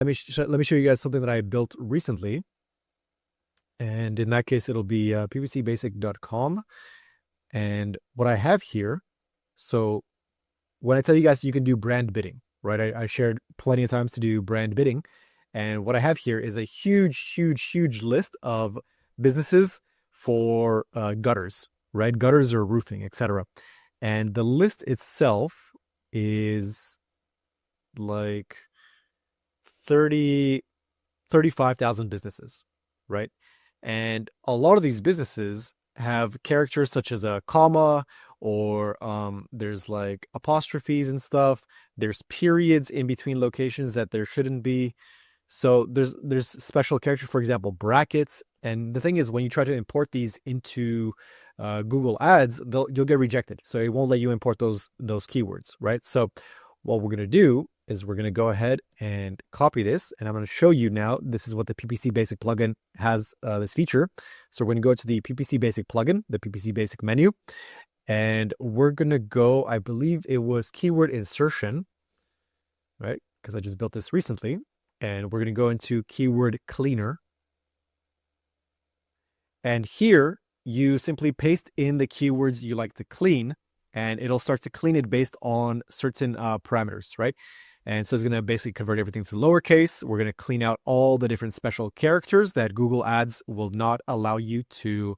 let me show you guys something that I built recently. And in that case, it'll be ppcbasic.com. And what I have here, so when I tell you guys you can do brand bidding, right? I shared plenty of times to do brand bidding. And what I have here is a huge list of businesses for gutters, right? Gutters or roofing, etc. And the list itself is like 35,000 businesses, right? And a lot of these businesses have characters such as a comma, or there's like apostrophes and stuff. There's periods in between locations that there shouldn't be. So there's special characters, for example, brackets. And the thing is, when you try to import these into Google Ads, you'll get rejected. So it won't let you import those keywords, right? So what we're gonna do is we're gonna go ahead and copy this, and I'm gonna show you now. This is what the PPC Basic plugin has, this feature. So we're gonna go to the PPC Basic plugin, the PPC Basic menu, and we're gonna go, I believe it was keyword insertion, right? Because I just built this recently. And we're going to go into keyword cleaner. And here you simply paste in the keywords you like to clean, and it'll start to clean it based on certain parameters, right? And so it's going to basically convert everything to lowercase. We're going to clean out all the different special characters that Google Ads will not allow you to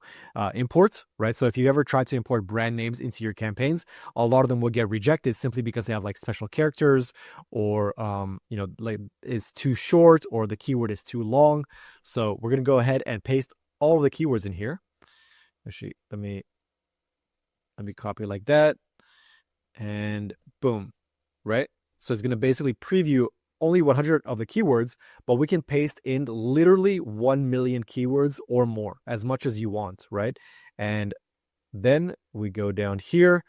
import, right? So if you ever try to import brand names into your campaigns, a lot of them will get rejected simply because they have like special characters, or like it's too short, or the keyword is too long. So we're going to go ahead and paste all of the keywords in here. Actually, let me copy like that, and boom, right? So it's going to basically preview only 100 of the keywords, but we can paste in literally 1 million keywords or more, as much as you want, right? And then we go down here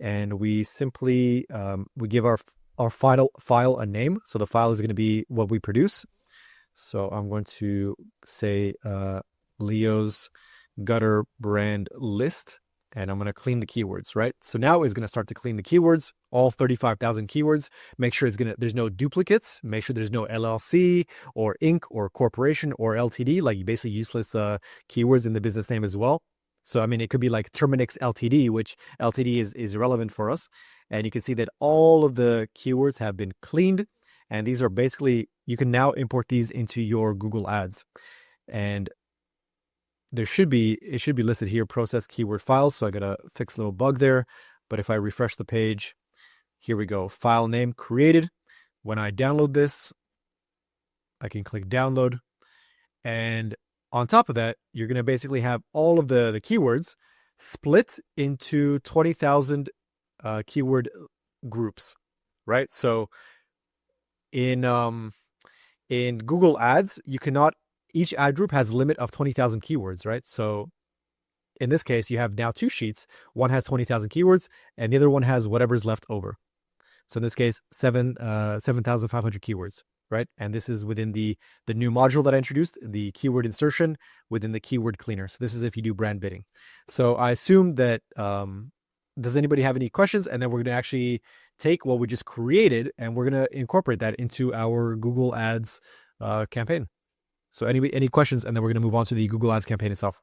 and we simply, we give our file a name. So the file is going to be what we produce. So I'm going to say Leo's gutter brand list. And I'm going to clean the keywords, right? So now it's going to start to clean the keywords, all 35,000 keywords. Make sure there's no duplicates. Make sure there's no LLC or Inc. or corporation or LTD, like basically useless keywords in the business name as well. So, I mean, it could be like Terminix LTD, which LTD is relevant for us. And you can see that all of the keywords have been cleaned. And these are basically, you can now import these into your Google Ads. And it should be listed here, process keyword files. So I got to fix a little bug there. But if I refresh the page, here we go. File name created. When I download this, I can click download. And on top of that, you're going to basically have all of the keywords split into 20,000 keyword groups, right? So in Google Ads, you cannot, each ad group has a limit of 20,000 keywords, right? So in this case, you have now two sheets. One has 20,000 keywords, and the other one has whatever's left over. So in this case, 7,500 keywords, right? And this is within the new module that I introduced, the keyword insertion within the keyword cleaner. So this is if you do brand bidding. So I assume that, does anybody have any questions? And then we're going to actually take what we just created, and we're going to incorporate that into our Google Ads campaign. So any questions, and then we're going to move on to the Google Ads campaign itself.